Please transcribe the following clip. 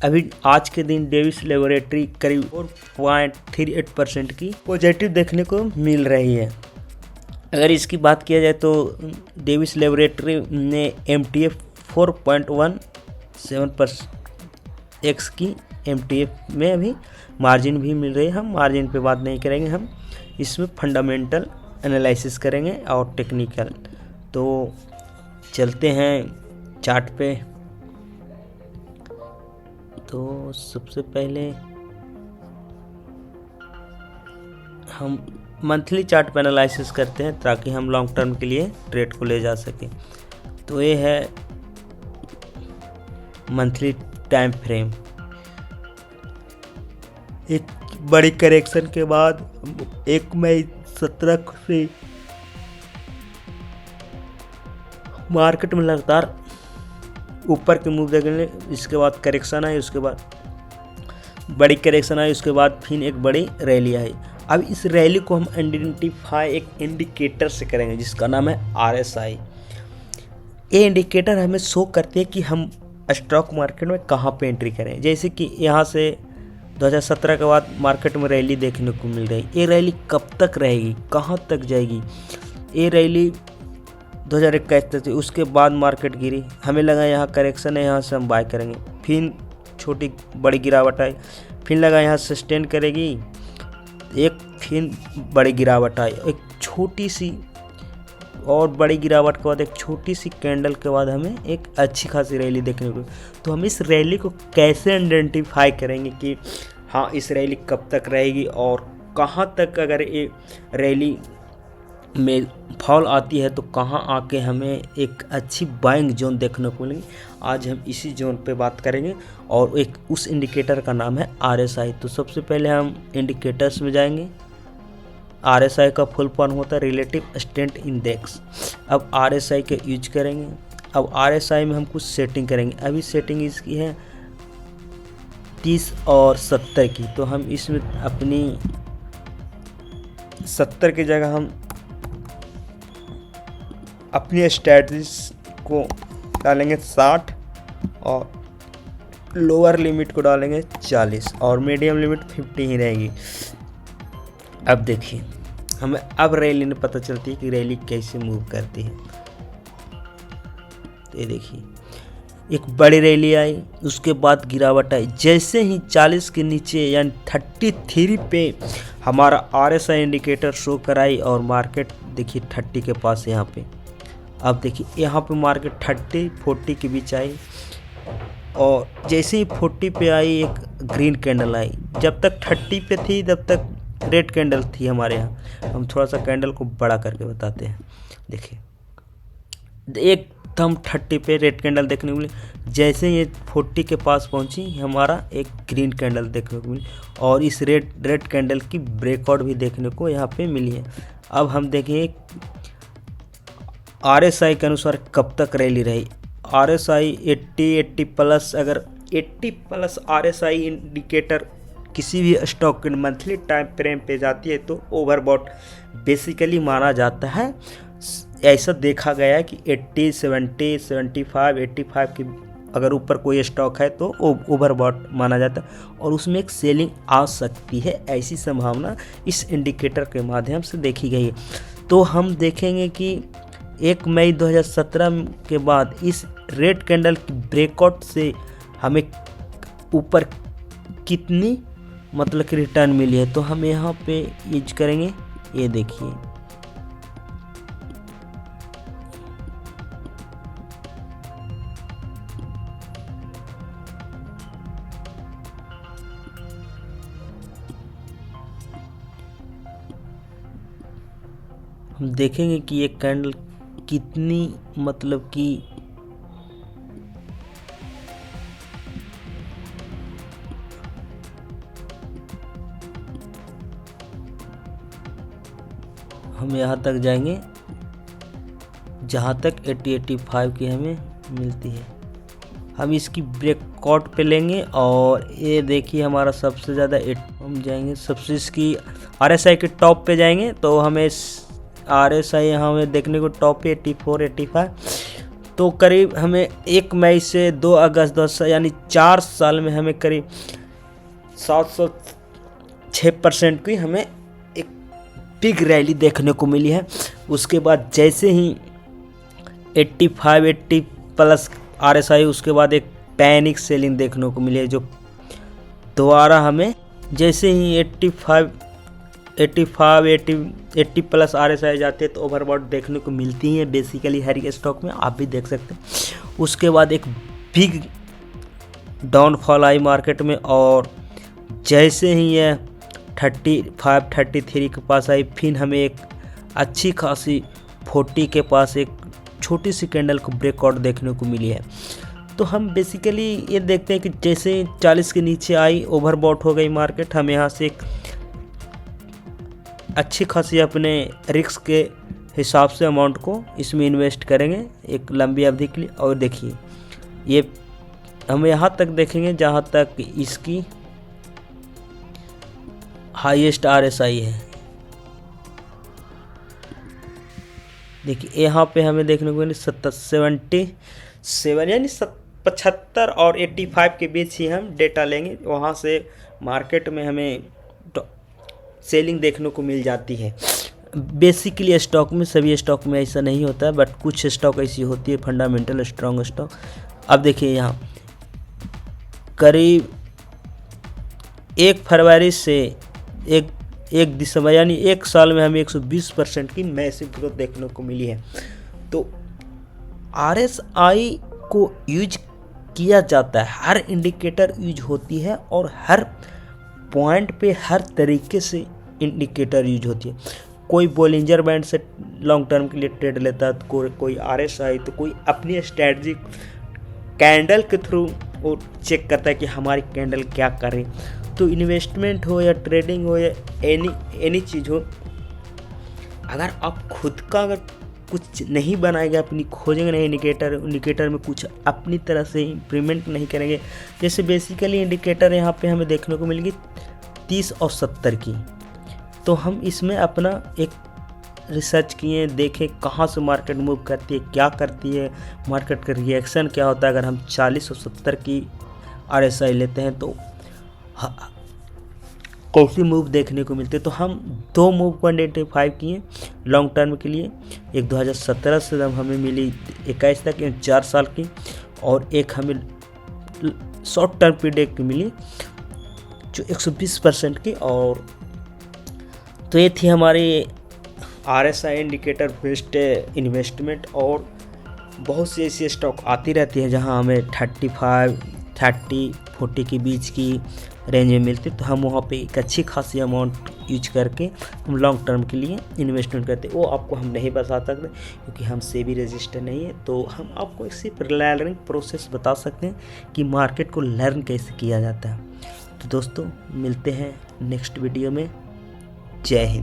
अभी आज के दिन डेविस लेबोरेटरी करीब 4.38% की पॉजिटिव देखने को मिल रही है। अगर इसकी बात किया जाए तो डेविस लेबोरेटरी ने MTF 4.17% की MTF में अभी मार्जिन भी मिल रही है। हम मार्जिन पे बात नहीं करेंगे, हम इसमें फंडामेंटल एनालिसिस करेंगे और टेक्निकल। तो चलते हैं चार्ट पे। तो सबसे पहले हम मंथली चार्ट पे एनालिसिस करते हैं ताकि हम लॉन्ग टर्म के लिए ट्रेड को ले जा सकें। तो ये है मंथली टाइम फ्रेम। एक बड़ी करेक्शन के बाद 1 मई 17 से मार्केट में लगातार ऊपर के मूव देखेंगे। इसके बाद करेक्शन आई, उसके बाद बड़ी करेक्शन आई, उसके बाद फिर एक बड़ी रैली आई। अब इस रैली को हम आइडेंटिफाई एक इंडिकेटर से करेंगे जिसका नाम है RSI। ये इंडिकेटर हमें शो करती है कि हम स्टॉक मार्केट में कहाँ पे एंट्री करें। जैसे कि यहाँ से 2017 के बाद मार्केट में रैली देखने को मिल रही। ये रैली कब तक रहेगी, कहाँ तक जाएगी? ये रैली 2021 तक थी, उसके बाद मार्केट गिरी। हमें लगा यहाँ करेक्शन है, यहाँ से हम बाय करेंगे। फिर छोटी बड़ी गिरावट आई, फिर लगा यहाँ सस्टेन करेगी, एक फिर बड़ी गिरावट आई, एक छोटी सी और बड़ी गिरावट के बाद एक छोटी सी कैंडल के बाद हमें एक अच्छी खासी रैली देखने को। तो हम इस रैली को कैसे आइडेंटिफाई करेंगे कि हाँ इस रैली कब तक रहेगी और कहाँ तक, अगर ये रैली में फॉल आती है तो कहाँ आके हमें एक अच्छी बाइंग जोन देखने को मिलेगी। आज हम इसी जोन पे बात करेंगे और एक उस इंडिकेटर का नाम है RSI। तो सबसे पहले हम इंडिकेटर्स में जाएंगे। RSI का फुल फॉर्म होता है रिलेटिव स्ट्रेंथ इंडेक्स। अब RSI के यूज करेंगे। अब RSI में हम कुछ सेटिंग करेंगे। अभी सेटिंग इसकी है 30 और 70 की। तो हम इसमें अपनी 70 की जगह हम अपनी स्ट्रैटेजी को डालेंगे 60 और लोअर लिमिट को डालेंगे 40 और मीडियम लिमिट 50 ही रहेगी। अब देखिए हमें अब रैली में पता चलती है कि रैली कैसे मूव करती है। तो ये देखिए एक बड़ी रैली आई, उसके बाद गिरावट आई। जैसे ही 40 के नीचे यानी 33 पे हमारा RSI इंडिकेटर शो कराई और मार्केट देखिए 30 के पास यहाँ पे। अब देखिए यहाँ पे मार्केट 30-40 के बीच आई और जैसे ही 40 पे आई एक ग्रीन कैंडल आई। जब तक 30 पे थी तब तक रेड कैंडल थी हमारे यहाँ। हम थोड़ा सा कैंडल को बड़ा करके बताते हैं। देखिए एकदम 30 पे रेड कैंडल देखने को मिली। जैसे ये 40 के पास पहुंची हमारा एक ग्रीन कैंडल देखने को मिली और इस रेड कैंडल की ब्रेकआउट भी देखने को यहाँ पे मिली है। अब हम देखें RSI के अनुसार कब तक रैली रही। RSI 80 प्लस, अगर 80 प्लस RSI इंडिकेटर किसी भी स्टॉक के मंथली टाइम फ्रेम पे जाती है तो ओवरबॉट बेसिकली माना जाता है। ऐसा देखा गया है कि 80, 70, 75, 85 की अगर ऊपर कोई स्टॉक है तो ओवरबॉट माना जाता है और उसमें एक सेलिंग आ सकती है, ऐसी संभावना इस इंडिकेटर के माध्यम से देखी गई है। तो हम देखेंगे कि 1 मई 2017 के बाद इस रेड कैंडल की ब्रेकआउट से हमें ऊपर कितनी मतलब कि रिटर्न मिली है। तो हम यहाँ पे यूज करेंगे, ये देखिए हम देखेंगे कि ये कैंडल कितनी मतलब कि हम यहाँ तक जाएंगे जहाँ तक 80-85 की हमें मिलती है। हम इसकी ब्रेकआउट पे लेंगे और ये देखिए हमारा सबसे ज़्यादा हम जाएंगे सबसे इसकी RSI के टॉप पे जाएंगे तो हमें RSI यहाँ हमें देखने को टॉप पे 84-85 तो करीब हमें 1 मई से 2 अगस्त 2000 यानी 4 साल में हमें करीब 706% की हमें एक बिग रैली देखने को मिली है। उसके बाद जैसे ही 80 प्लस RSI, उसके बाद एक पैनिक सेलिंग देखने को मिली है, जो दोबारा हमें जैसे ही 80 प्लस RSI जाते हैं तो ओवरबॉट देखने को मिलती है बेसिकली हर एक स्टॉक में, आप भी देख सकते हैं। उसके बाद एक बिग डाउनफॉल आई मार्केट में, और जैसे ही यह 33 के पास आई, फिर हमें एक अच्छी खासी 40 के पास एक छोटी सी कैंडल को ब्रेकआउट देखने को मिली है। तो हम बेसिकली ये देखते हैं कि जैसे 40 के नीचे आई, ओवरबॉट हो गई मार्केट, हम यहाँ से एक अच्छी खासी अपने रिस्क के हिसाब से अमाउंट को इसमें इन्वेस्ट करेंगे एक लंबी अवधि के लिए। और देखिए ये हम यहाँ तक देखेंगे जहाँ तक इसकी हाईएस्ट RSI है। देखिए यहाँ पे हमें देखने को मिली 77 यानी 75 और 85 के बीच ही हम डेटा लेंगे, वहाँ से मार्केट में हमें सेलिंग देखने को मिल जाती है। बेसिकली स्टॉक में, सभी स्टॉक में ऐसा नहीं होता है, बट कुछ स्टॉक ऐसी होती है फंडामेंटल स्ट्रॉन्ग स्टॉक। अब देखिए यहाँ करीब 1 फरवरी से 1 दिसंबर यानी 1 साल में हमें 120% की मैसिव ग्रोथ देखने को मिली है। तो RSI को यूज किया जाता है, हर इंडिकेटर यूज होती है, और हर पॉइंट पे हर तरीके से इंडिकेटर यूज होती है। कोई बॉलिंजर बैंड से लॉन्ग टर्म के लिए ट्रेड लेता है, तो कोई RSI, तो कोई अपनी स्ट्रैटेजी कैंडल के थ्रू वो चेक करता है कि हमारी कैंडल क्या करे। तो इन्वेस्टमेंट हो या ट्रेडिंग हो या एनी चीज़ हो, अगर आप खुद का अगर कुछ नहीं बनाएंगे, अपनी खोजेंगे नहीं इंडिकेटर में कुछ अपनी तरह से इम्प्रूवमेंट नहीं करेंगे, जैसे बेसिकली इंडिकेटर यहाँ पे हमें देखने को मिलेगी 30 और 70 की, तो हम इसमें अपना एक रिसर्च किए, देखें कहाँ से मार्केट मूव करती है, क्या करती है, मार्केट का रिएक्शन क्या होता है। अगर हम 40 और 70 की RSI लेते हैं तो कैसी मूव देखने को मिलती है। तो हम 2 मूव को आइडेंटिफाई किए लॉन्ग टर्म के लिए, एक 2017 से जब हमें मिली 21 तक 4 साल की, और एक हमें शॉर्ट टर्म पीरियड की मिली जो 120% की। और तो ये थी हमारी RSI इंडिकेटर बेस्ड इन्वेस्टमेंट। और बहुत सी ऐसी स्टॉक आती रहती है जहां हमें 35, 30, 40 के बीच की रेंज में मिलती, तो हम वहाँ पे एक अच्छी खासी अमाउंट यूज करके हम लॉन्ग टर्म के लिए इन्वेस्टमेंट करते हैं। वो आपको हम नहीं बता सकते क्योंकि हम सेबी रजिस्टर नहीं है, तो हम आपको एक सिर्फ लर्निंग प्रोसेस बता सकते हैं कि मार्केट को लर्न कैसे किया जाता है। तो दोस्तों मिलते हैं नेक्स्ट वीडियो में। जय हिंद।